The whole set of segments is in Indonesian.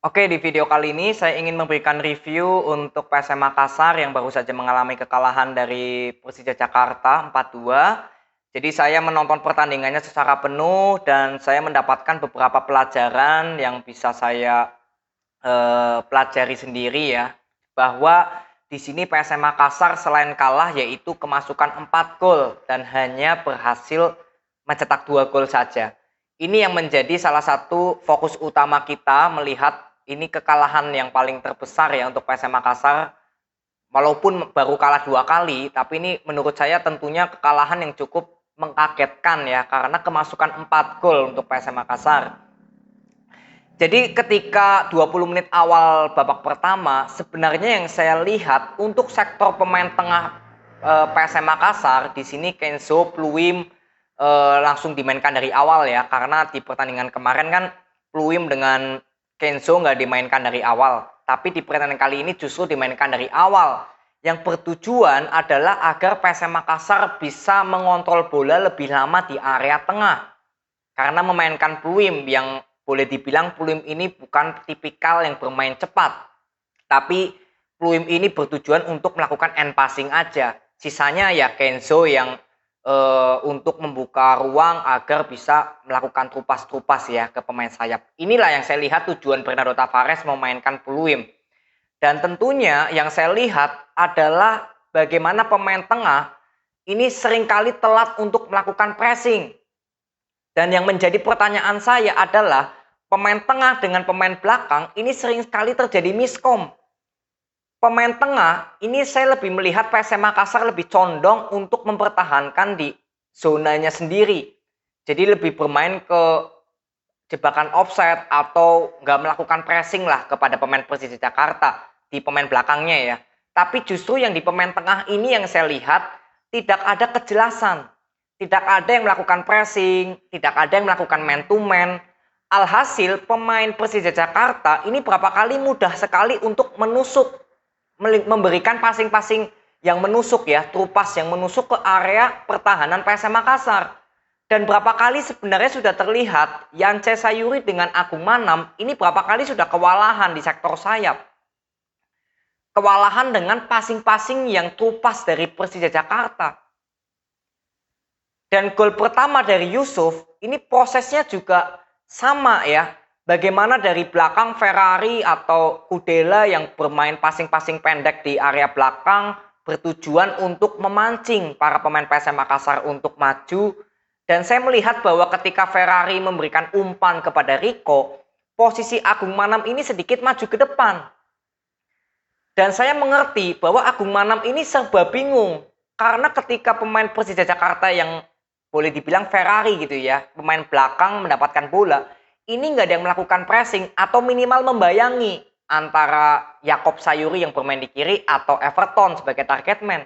Oke, di video kali ini saya ingin memberikan review untuk PSM Makassar yang baru saja mengalami kekalahan dari Persija Jakarta 4-2. Jadi saya menonton pertandingannya secara penuh dan saya mendapatkan beberapa pelajaran yang bisa saya pelajari sendiri ya. Bahwa di sini PSM Makassar selain kalah yaitu kemasukan 4 gol dan hanya berhasil mencetak 2 gol saja. Ini yang menjadi salah satu fokus utama kita melihat ini kekalahan yang paling terbesar ya untuk PSM Makassar. Walaupun baru kalah 2 kali, tapi ini menurut saya tentunya kekalahan yang cukup mengkagetkan ya karena kemasukan 4 gol untuk PSM Makassar. Jadi ketika 20 menit awal babak pertama, sebenarnya yang saya lihat untuk sektor pemain tengah PSM Makassar di sini Kenzo, Pluim langsung dimainkan dari awal ya, karena di pertandingan kemarin kan Pluim dengan Kenzo nggak dimainkan dari awal, tapi di pertandingan kali ini justru dimainkan dari awal. Yang bertujuan adalah agar PSM Makassar bisa mengontrol bola lebih lama di area tengah. Karena memainkan Pluim yang boleh dibilang Pluim ini bukan tipikal yang bermain cepat. Tapi Pluim ini bertujuan untuk melakukan end passing aja. Sisanya ya Kenzo yang untuk membuka ruang agar bisa melakukan trupas-trupas ya ke pemain sayap. Inilah yang saya lihat tujuan Bernardo Tavares memainkan Pluim. Dan tentunya yang saya lihat adalah bagaimana pemain tengah ini seringkali telat untuk melakukan pressing. Dan yang menjadi pertanyaan saya adalah pemain tengah dengan pemain belakang ini sering sekali terjadi miskom. Pemain tengah ini saya lebih melihat PSM Makassar lebih condong untuk mempertahankan di zonanya sendiri. Jadi lebih bermain ke jebakan offset atau nggak melakukan pressing lah kepada pemain Persija Jakarta di pemain belakangnya ya. Tapi justru yang di pemain tengah ini yang saya lihat tidak ada kejelasan. Tidak ada yang melakukan pressing, tidak ada yang melakukan man to man. Alhasil pemain Persija Jakarta ini berapa kali mudah sekali untuk menusuk, memberikan passing-passing yang menusuk ya, trupas yang menusuk ke area pertahanan PSM Makassar. Dan berapa kali sebenarnya sudah terlihat Yance Sayuri dengan Agung Manam ini berapa kali sudah kewalahan di sektor sayap. Kewalahan dengan passing-passing yang trupas dari Persija Jakarta. Dan gol pertama dari Yusuf, ini prosesnya juga sama ya. Bagaimana dari belakang Ferrari atau Kudela yang bermain passing-passing pendek di area belakang bertujuan untuk memancing para pemain PSM Makassar untuk maju. Dan saya melihat bahwa ketika Ferrari memberikan umpan kepada Rico, posisi Agung Manam ini sedikit maju ke depan. Dan saya mengerti bahwa Agung Manam ini serba bingung. Karena ketika pemain Persija Jakarta yang boleh dibilang Ferrari gitu ya, pemain belakang mendapatkan bola, ini nggak ada yang melakukan pressing atau minimal membayangi antara Yakob Sayuri yang bermain di kiri atau Everton sebagai target man.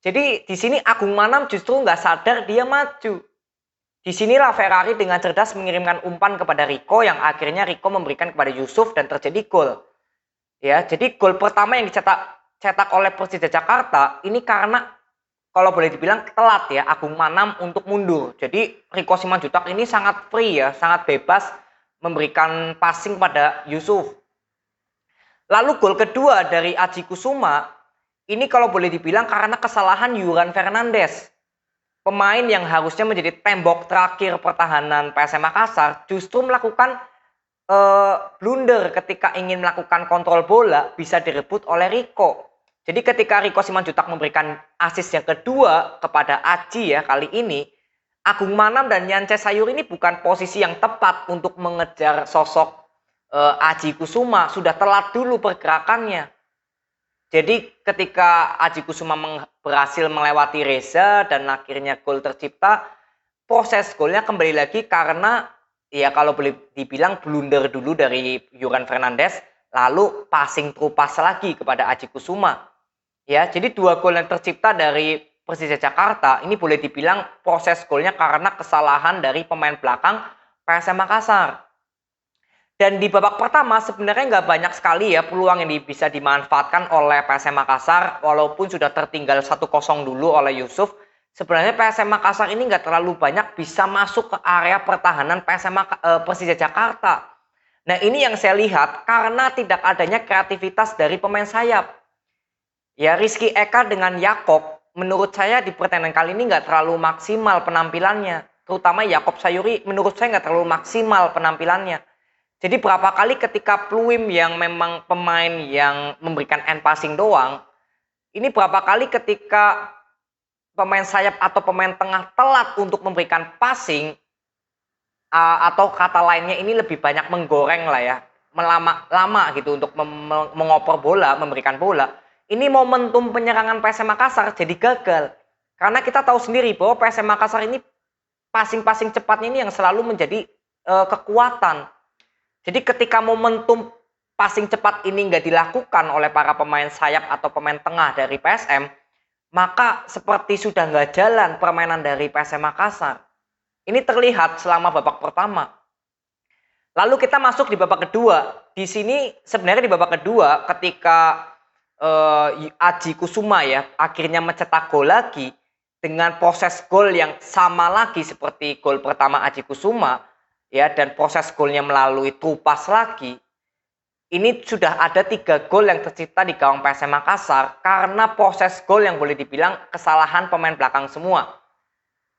Jadi di sini Agung Manam justru nggak sadar dia maju. Disinilah Ferrari dengan cerdas mengirimkan umpan kepada Rico yang akhirnya Rico memberikan kepada Yusuf dan terjadi gol. Ya, jadi gol pertama yang dicetak oleh Persija Jakarta ini karena kalau boleh dibilang telat ya Agung Manam untuk mundur. Jadi Rico Simanjuntak ini sangat free ya, sangat bebas memberikan passing pada Yusuf. Lalu gol kedua dari Aji Kusuma ini kalau boleh dibilang karena kesalahan Yuran Fernandes. Pemain yang harusnya menjadi tembok terakhir pertahanan PSM Makassar justru melakukan blunder ketika ingin melakukan kontrol bola bisa direbut oleh Rico. Jadi ketika Rico Simanjuntak memberikan assist yang kedua kepada Aji ya kali ini, Agung Manam dan Yance Sayuri ini bukan posisi yang tepat untuk mengejar sosok Aji Kusuma, sudah telat dulu pergerakannya. Jadi ketika Aji Kusuma berhasil melewati Reza dan akhirnya gol tercipta, proses golnya kembali lagi karena ya kalau boleh dibilang blunder dulu dari Yuran Fernandes, lalu passing trupas lagi kepada Aji Kusuma. Ya, jadi 2 gol yang tercipta dari Persija Jakarta ini boleh dibilang proses golnya karena kesalahan dari pemain belakang PSM Makassar. Dan di babak pertama sebenarnya nggak banyak sekali ya peluang yang bisa dimanfaatkan oleh PSM Makassar walaupun sudah tertinggal 1-0 dulu oleh Yusuf. Sebenarnya PSM Makassar ini nggak terlalu banyak bisa masuk ke area pertahanan Persija Jakarta. Nah, ini yang saya lihat karena tidak adanya kreativitas dari pemain sayap. Ya, Rizky Eka dengan Yakob, menurut saya di pertandingan kali ini nggak terlalu maksimal penampilannya. Terutama Yakob Sayuri, menurut saya nggak terlalu maksimal penampilannya. Jadi berapa kali ketika Pluim yang memang pemain yang memberikan end passing doang, ini berapa kali ketika pemain sayap atau pemain tengah telat untuk memberikan passing, atau kata lainnya ini lebih banyak menggoreng lah ya, lama gitu untuk mengoper bola, memberikan bola. Ini momentum penyerangan PSM Makassar jadi gagal. Karena kita tahu sendiri bahwa PSM Makassar ini passing-passing cepatnya ini yang selalu menjadi kekuatan. Jadi ketika momentum passing cepat ini nggak dilakukan oleh para pemain sayap atau pemain tengah dari PSM, maka seperti sudah nggak jalan permainan dari PSM Makassar. Ini terlihat selama babak pertama. Lalu kita masuk di babak kedua. Di sini sebenarnya di babak kedua ketika Aji Kusuma ya akhirnya mencetak gol lagi dengan proses gol yang sama lagi seperti gol pertama Aji Kusuma ya, dan proses golnya melalui trupas lagi. Ini sudah ada 3 gol yang tercipta di gawang PSM Makassar karena proses gol yang boleh dibilang kesalahan pemain belakang semua.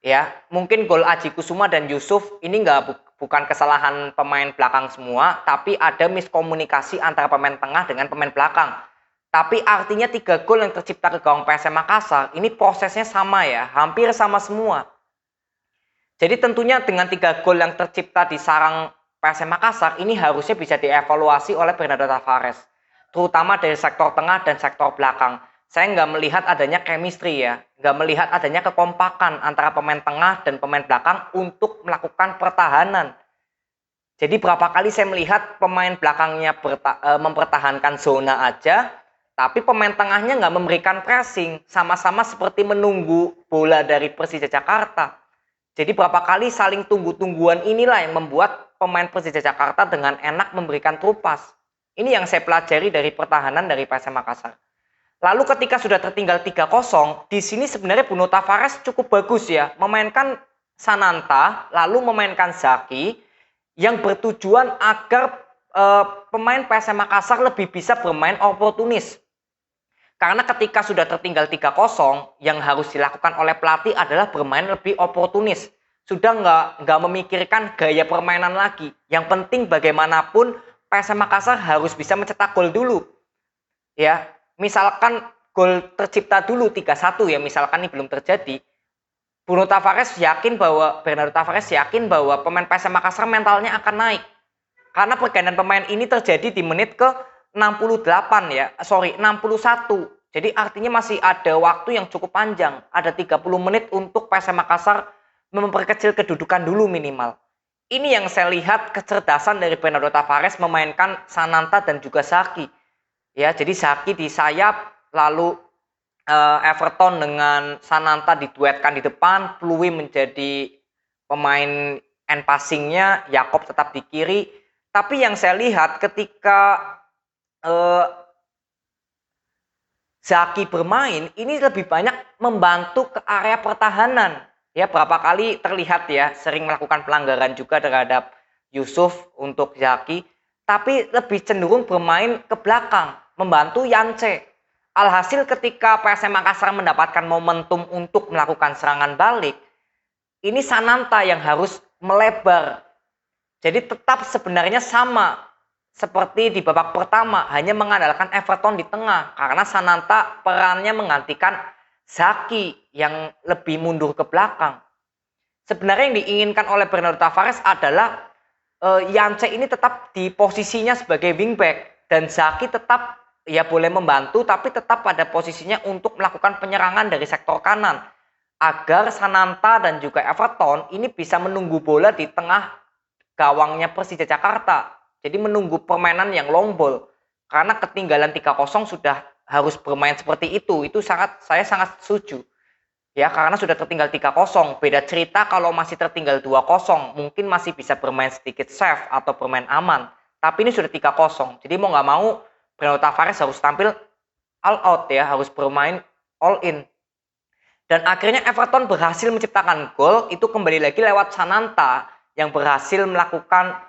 Ya, mungkin gol Aji Kusuma dan Yusuf ini bukan kesalahan pemain belakang semua, tapi ada miskomunikasi antara pemain tengah dengan pemain belakang. Tapi artinya 3 gol yang tercipta ke gawang PSM Makassar, ini prosesnya sama ya, hampir sama semua. Jadi tentunya dengan 3 gol yang tercipta di sarang PSM Makassar, ini harusnya bisa dievaluasi oleh Bernardo Tavares, terutama dari sektor tengah dan sektor belakang. Saya nggak melihat adanya chemistry ya, nggak melihat adanya kekompakan antara pemain tengah dan pemain belakang untuk melakukan pertahanan. Jadi berapa kali saya melihat pemain belakangnya mempertahankan zona aja, tapi pemain tengahnya nggak memberikan pressing, sama-sama seperti menunggu bola dari Persija Jakarta. Jadi berapa kali saling tunggu-tungguan inilah yang membuat pemain Persija Jakarta dengan enak memberikan trupas. Ini yang saya pelajari dari pertahanan dari PSM Makassar. Lalu ketika sudah tertinggal 3-0, di sini sebenarnya Bruno Tavares cukup bagus ya, memainkan Sananta, lalu memainkan Zaki, yang bertujuan agar pemain PSM Makassar lebih bisa bermain oportunis. Karena ketika sudah tertinggal 3-0, yang harus dilakukan oleh pelatih adalah bermain lebih oportunis. Sudah nggak memikirkan gaya permainan lagi. Yang penting bagaimanapun PSM Makassar harus bisa mencetak gol dulu. Ya, misalkan gol tercipta dulu 3-1 ya, misalkan ini belum terjadi, Bernardo Tavares yakin bahwa pemain PSM Makassar mentalnya akan naik. Karena pergantian pemain ini terjadi di menit ke 61. Jadi artinya masih ada waktu yang cukup panjang, ada 30 menit untuk PSM Makassar memperkecil kedudukan dulu minimal. Ini yang saya lihat kecerdasan dari Bernardo Tavares memainkan Sananta dan juga Zaki. Ya, jadi Zaki di sayap, lalu Everton dengan Sananta diduetkan di depan, Pluim menjadi pemain end passingnya, Yakob tetap di kiri. Tapi yang saya lihat ketika Zaki bermain, ini lebih banyak membantu ke area pertahanan. Ya, berapa kali terlihat ya, sering melakukan pelanggaran juga terhadap Yusuf untuk Zaki, tapi lebih cenderung bermain ke belakang, membantu Yance. Alhasil ketika PSM Makassar mendapatkan momentum untuk melakukan serangan balik, ini Sananta yang harus melebar. Jadi tetap sebenarnya sama seperti di babak pertama, hanya mengandalkan Everton di tengah karena Sananta perannya menggantikan Zaki yang lebih mundur ke belakang. Sebenarnya yang diinginkan oleh Bernardo Tavares adalah Yance ini tetap di posisinya sebagai wingback dan Zaki tetap ya boleh membantu tapi tetap pada posisinya untuk melakukan penyerangan dari sektor kanan agar Sananta dan juga Everton ini bisa menunggu bola di tengah gawangnya Persija Jakarta. Jadi menunggu permainan yang long ball. Karena ketinggalan 3-0 sudah harus bermain seperti itu. Itu saya sangat setuju. Ya, karena sudah tertinggal 3-0. Beda cerita kalau masih tertinggal 2-0, mungkin masih bisa bermain sedikit safe atau bermain aman. Tapi ini sudah 3-0. Jadi mau nggak mau Bruno Tavares harus tampil all out ya, harus bermain all in. Dan akhirnya Everton berhasil menciptakan gol, itu kembali lagi lewat Sananta yang berhasil melakukan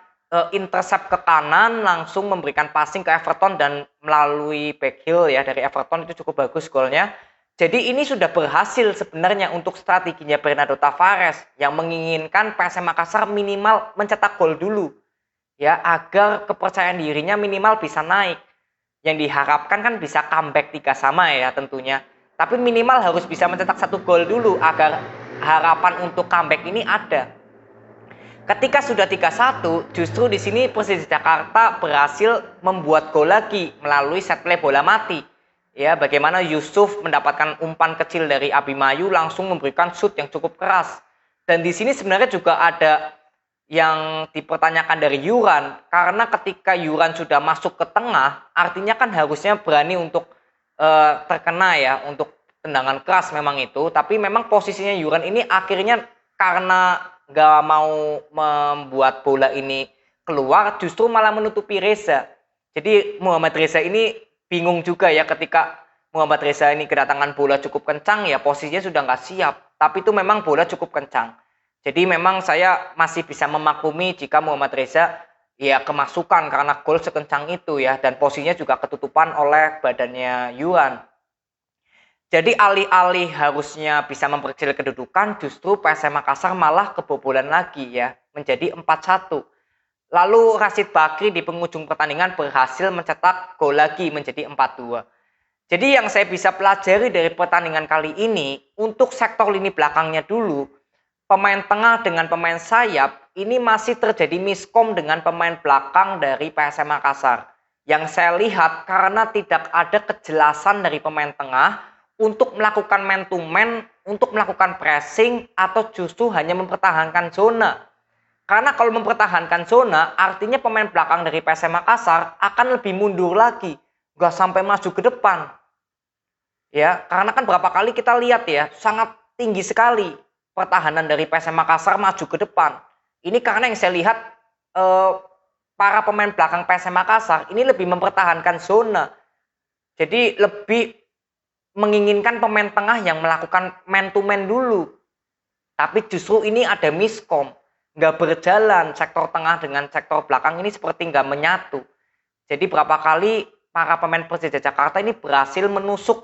intercept ke kanan langsung memberikan passing ke Everton dan melalui back heel ya dari Everton itu cukup bagus golnya. Jadi ini sudah berhasil sebenarnya untuk strateginya Bernardo Tavares yang menginginkan PSM Makassar minimal mencetak gol dulu ya agar kepercayaan dirinya minimal bisa naik. Yang diharapkan kan bisa comeback 3-sama ya tentunya. Tapi minimal harus bisa mencetak 1 gol dulu agar harapan untuk comeback ini ada. Ketika sudah 3-1, justru di sini Persija Jakarta berhasil membuat gol lagi melalui set play bola mati. Ya, bagaimana Yusuf mendapatkan umpan kecil dari Abimayu langsung memberikan shoot yang cukup keras. Dan di sini sebenarnya juga ada yang dipertanyakan dari Yuran, karena ketika Yuran sudah masuk ke tengah, artinya kan harusnya berani untuk terkena ya, untuk tendangan keras memang itu, tapi memang posisinya Yuran ini akhirnya karena nggak mau membuat bola ini keluar, justru malah menutupi Reza. Jadi Muhammad Reza ini bingung juga ya ketika Muhammad Reza ini kedatangan bola cukup kencang ya posisinya sudah nggak siap. Tapi itu memang bola cukup kencang. Jadi memang saya masih bisa memaklumi jika Muhammad Reza ya kemasukan karena gol sekencang itu ya dan posisinya juga ketutupan oleh badannya Yuan. Jadi alih-alih harusnya bisa memperkecil kedudukan, justru PSM Makassar malah kebobolan lagi ya, menjadi 4-1. Lalu Rashid Bakri di penghujung pertandingan berhasil mencetak gol lagi menjadi 4-2. Jadi yang saya bisa pelajari dari pertandingan kali ini, untuk sektor lini belakangnya dulu, pemain tengah dengan pemain sayap, ini masih terjadi miskom dengan pemain belakang dari PSM Makassar. Yang saya lihat karena tidak ada kejelasan dari pemain tengah, untuk melakukan man to man, untuk melakukan pressing, atau justru hanya mempertahankan zona. Karena kalau mempertahankan zona, artinya pemain belakang dari PSM Makassar akan lebih mundur lagi, nggak sampai maju ke depan. Ya, karena kan berapa kali kita lihat ya, sangat tinggi sekali pertahanan dari PSM Makassar maju ke depan. Ini karena yang saya lihat para pemain belakang PSM Makassar ini lebih mempertahankan zona. Jadi lebih menginginkan pemain tengah yang melakukan man to man dulu. Tapi justru ini ada miskom. Nggak berjalan sektor tengah dengan sektor belakang ini seperti nggak menyatu. Jadi berapa kali para pemain Persija Jakarta ini berhasil menusuk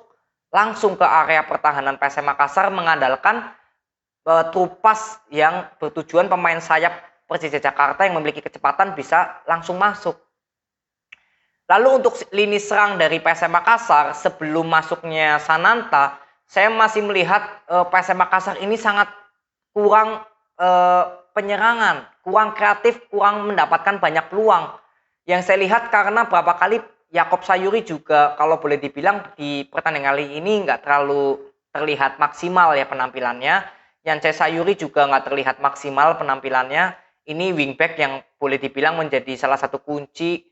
langsung ke area pertahanan PSM Makassar mengandalkan trupas yang bertujuan pemain sayap Persija Jakarta yang memiliki kecepatan bisa langsung masuk. Lalu untuk lini serang dari PSM Makassar sebelum masuknya Sananta, saya masih melihat PSM Makassar ini sangat kurang penyerangan, kurang kreatif, kurang mendapatkan banyak peluang. Yang saya lihat karena berapa kali Yakob Sayuri juga kalau boleh dibilang di pertandingan kali ini nggak terlalu terlihat maksimal ya penampilannya. Yance Sayuri juga nggak terlihat maksimal penampilannya. Ini wingback yang boleh dibilang menjadi salah satu kunci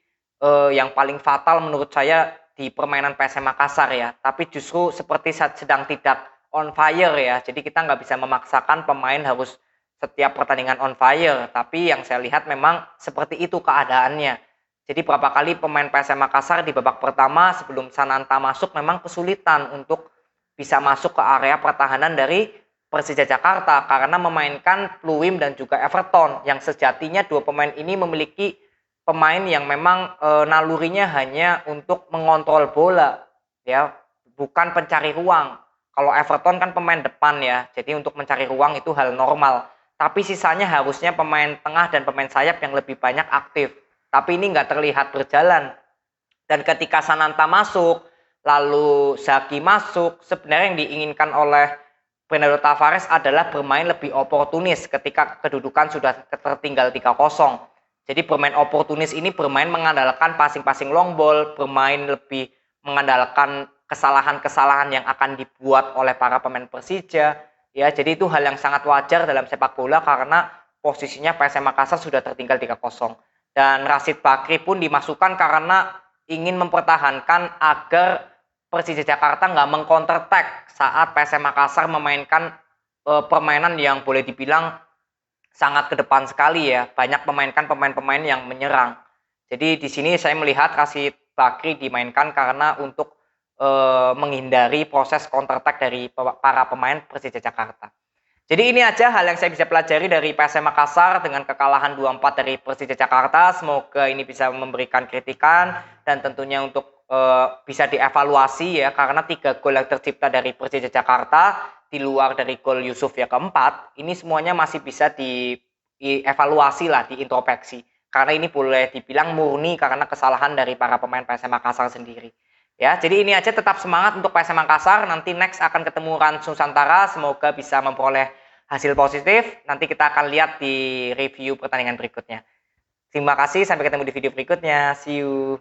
yang paling fatal menurut saya di permainan PSM Makassar ya. Tapi justru seperti sedang tidak on fire ya. Jadi kita nggak bisa memaksakan pemain harus setiap pertandingan on fire. Tapi yang saya lihat memang seperti itu keadaannya. Jadi berapa kali pemain PSM Makassar di babak pertama sebelum Sananta masuk memang kesulitan untuk bisa masuk ke area pertahanan dari Persija Jakarta karena memainkan Pluim dan juga Everton yang sejatinya dua pemain ini memiliki pemain yang memang nalurinya hanya untuk mengontrol bola ya, bukan pencari ruang. Kalau Everton kan pemain depan ya, jadi untuk mencari ruang itu hal normal. Tapi sisanya harusnya pemain tengah dan pemain sayap yang lebih banyak aktif. Tapi ini nggak terlihat berjalan. Dan ketika Sananta masuk, lalu Zaki masuk, sebenarnya yang diinginkan oleh Bernardo Tavares adalah bermain lebih oportunis ketika kedudukan sudah tertinggal 3-0. Jadi bermain oportunis ini bermain mengandalkan passing-passing long ball, bermain lebih mengandalkan kesalahan-kesalahan yang akan dibuat oleh para pemain Persija. Ya, jadi itu hal yang sangat wajar dalam sepak bola karena posisinya PSM Makassar sudah tertinggal 3-0. Dan Rashid Bakri pun dimasukkan karena ingin mempertahankan agar Persija Jakarta nggak meng-counter attack saat PSM Makassar memainkan permainan yang boleh dibilang sangat ke depan sekali ya, banyak memainkan pemain-pemain yang menyerang. Jadi di sini saya melihat Rashid Bakri dimainkan karena untuk menghindari proses counter attack dari para pemain Persija Jakarta. Jadi ini aja hal yang saya bisa pelajari dari PSM Makassar dengan kekalahan 2-4 dari Persija Jakarta. Semoga ini bisa memberikan kritikan dan tentunya untuk bisa dievaluasi ya, karena 3 gol yang tercipta dari Persija Jakarta di luar dari gol Yusuf ya keempat, ini semuanya masih bisa dievaluasi lah, diintrospeksi. Karena ini boleh dibilang murni karena kesalahan dari para pemain PSM Makassar sendiri. Ya, jadi ini aja, tetap semangat untuk PSM Makassar. Nanti next akan ketemu Rans Nusantara. Semoga bisa memperoleh hasil positif. Nanti kita akan lihat di review pertandingan berikutnya. Terima kasih, sampai ketemu di video berikutnya. See you.